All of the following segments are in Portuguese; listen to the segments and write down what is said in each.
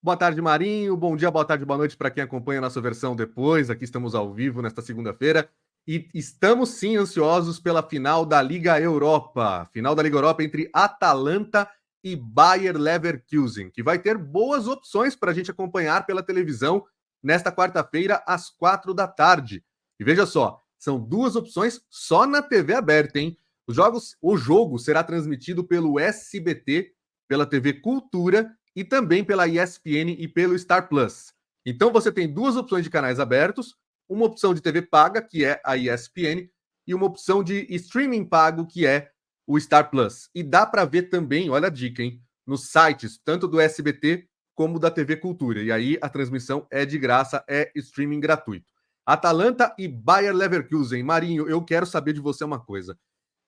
Boa tarde, Marinho. Bom dia, boa tarde, boa noite para quem acompanha a nossa versão depois. Aqui estamos ao vivo nesta segunda-feira e estamos sim ansiosos pela final da Liga Europa. Final da Liga Europa entre Atalanta e Bayer Leverkusen, que vai ter boas opções para a gente acompanhar pela televisão nesta quarta-feira às 4 da tarde. E veja só, são duas opções só na TV aberta, hein? O jogo será transmitido pelo SBT, pela TV Cultura e também pela ESPN e pelo Star Plus. Então você tem duas opções de canais abertos, uma opção de TV paga, que é a ESPN, e uma opção de streaming pago, que é o Star Plus. E dá para ver também, olha a dica, hein, nos sites, tanto do SBT como da TV Cultura. E aí a transmissão é de graça, é streaming gratuito. Atalanta e Bayer Leverkusen. Marinho, eu quero saber de você uma coisa.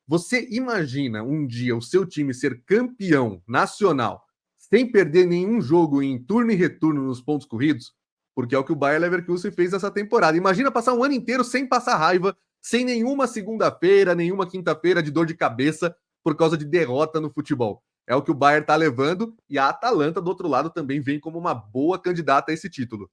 Você imagina um dia o seu time ser campeão nacional sem perder nenhum jogo em turno e retorno nos pontos corridos? Porque é o que o Bayer Leverkusen fez essa temporada. Imagina passar um ano inteiro sem passar raiva, sem nenhuma segunda-feira, nenhuma quinta-feira de dor de cabeça por causa de derrota no futebol. É o que o Bayer está levando, e a Atalanta, do outro lado, também vem como uma boa candidata a esse título.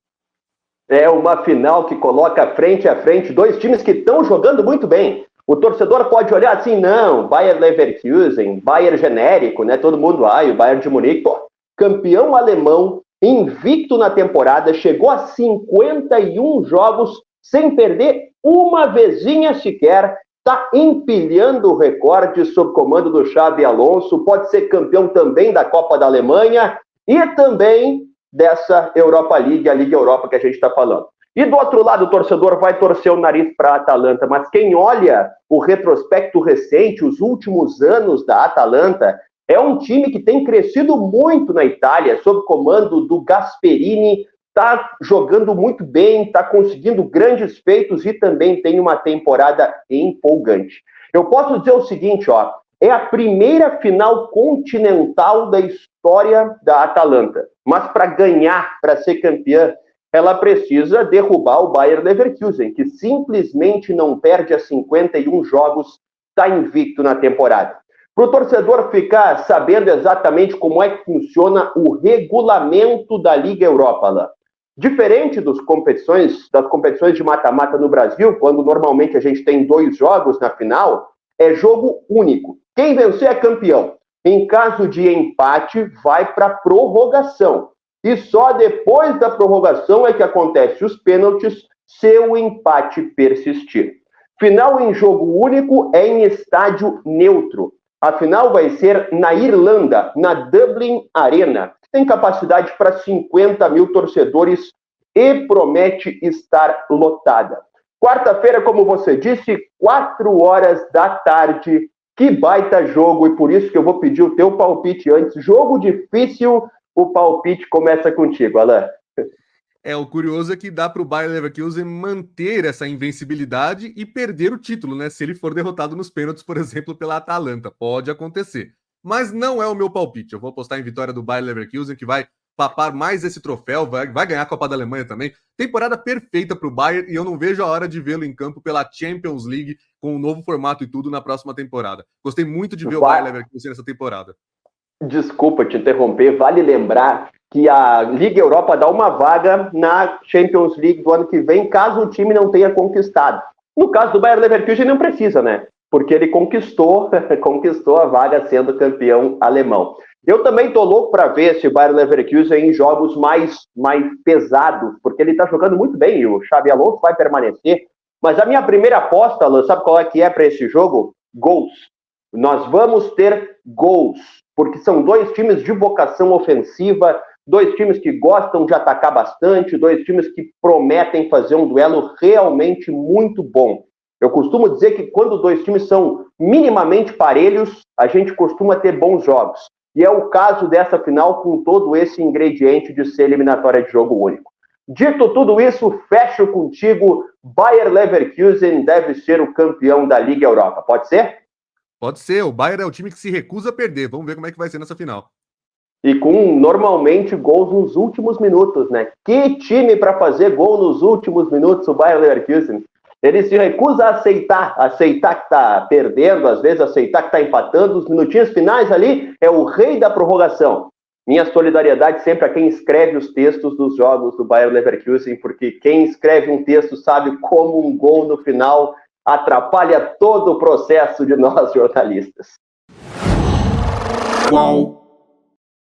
É uma final que coloca frente a frente dois times que estão jogando muito bem. O torcedor pode olhar assim, não, Bayer Leverkusen, Bayer genérico, né? Todo mundo, o Bayern de Munique, pô, campeão alemão, invicto na temporada, chegou a 51 jogos sem perder uma vezinha sequer, está empilhando recordes sob comando do Xabi Alonso, pode ser campeão também da Copa da Alemanha e também dessa Europa League, a Liga Europa que a gente está falando. E do outro lado, o torcedor vai torcer o nariz para a Atalanta, mas quem olha o retrospecto recente, os últimos anos da Atalanta, é um time que tem crescido muito na Itália, sob comando do Gasperini, está jogando muito bem, está conseguindo grandes feitos e também tem uma temporada empolgante. Eu posso dizer o seguinte, é a primeira final continental da história da Atalanta, mas para ganhar, para ser campeã, ela precisa derrubar o Bayer Leverkusen, que simplesmente não perde a 51 jogos, está invicto na temporada. Para o torcedor ficar sabendo exatamente como é que funciona o regulamento da Liga Europa, Alain. Diferente das competições de mata-mata no Brasil, quando normalmente a gente tem 2 jogos na final, é jogo único. Quem vencer é campeão. Em caso de empate, vai para prorrogação. E só depois da prorrogação é que acontece os pênaltis, se o empate persistir. Final em jogo único é em estádio neutro. A final vai ser na Irlanda, na Dublin Arena, que tem capacidade para 50 mil torcedores e promete estar lotada. Quarta-feira, como você disse, 4 horas da tarde. Que baita jogo, e por isso que eu vou pedir o teu palpite antes. Jogo difícil, o palpite começa contigo, Alain. O curioso é que dá para o Bayer Leverkusen manter essa invencibilidade e perder o título, né? Se ele for derrotado nos pênaltis, por exemplo, pela Atalanta. Pode acontecer. Mas não é o meu palpite. Eu vou apostar em vitória do Bayer Leverkusen, que vai papar mais esse troféu, vai ganhar a Copa da Alemanha também. Temporada perfeita para o Bayern, e eu não vejo a hora de vê-lo em campo pela Champions League, com um novo formato e tudo na próxima temporada. Gostei muito de ver o Bayer Leverkusen nessa temporada. Desculpa te interromper, vale lembrar que a Liga Europa dá uma vaga na Champions League do ano que vem, caso o time não tenha conquistado. No caso do Bayer Leverkusen não precisa, né? Porque ele conquistou a vaga sendo campeão alemão. Eu também tô louco para ver esse Bayer Leverkusen em jogos mais pesados, porque ele tá jogando muito bem e o Xabi Alonso vai permanecer. Mas a minha primeira aposta, Alan, sabe qual é que é para esse jogo? Gols. Nós vamos ter gols, porque são 2 times de vocação ofensiva, 2 times que gostam de atacar bastante, 2 times que prometem fazer um duelo realmente muito bom. Eu costumo dizer que quando 2 times são minimamente parelhos, a gente costuma ter bons jogos. E é o caso dessa final com todo esse ingrediente de ser eliminatória de jogo único. Dito tudo isso, fecho contigo. Bayer Leverkusen deve ser o campeão da Liga Europa. Pode ser? Pode ser. O Bayern é o time que se recusa a perder. Vamos ver como é que vai ser nessa final. E com, normalmente, gols nos últimos minutos, né? Que time para fazer gol nos últimos minutos, o Bayer Leverkusen. Ele se recusa a aceitar que está perdendo, às vezes aceitar que está empatando. Os minutinhos finais ali é o rei da prorrogação. Minha solidariedade sempre a quem escreve os textos dos jogos do Bayer Leverkusen, porque quem escreve um texto sabe como um gol no final atrapalha todo o processo de nós jornalistas. Qual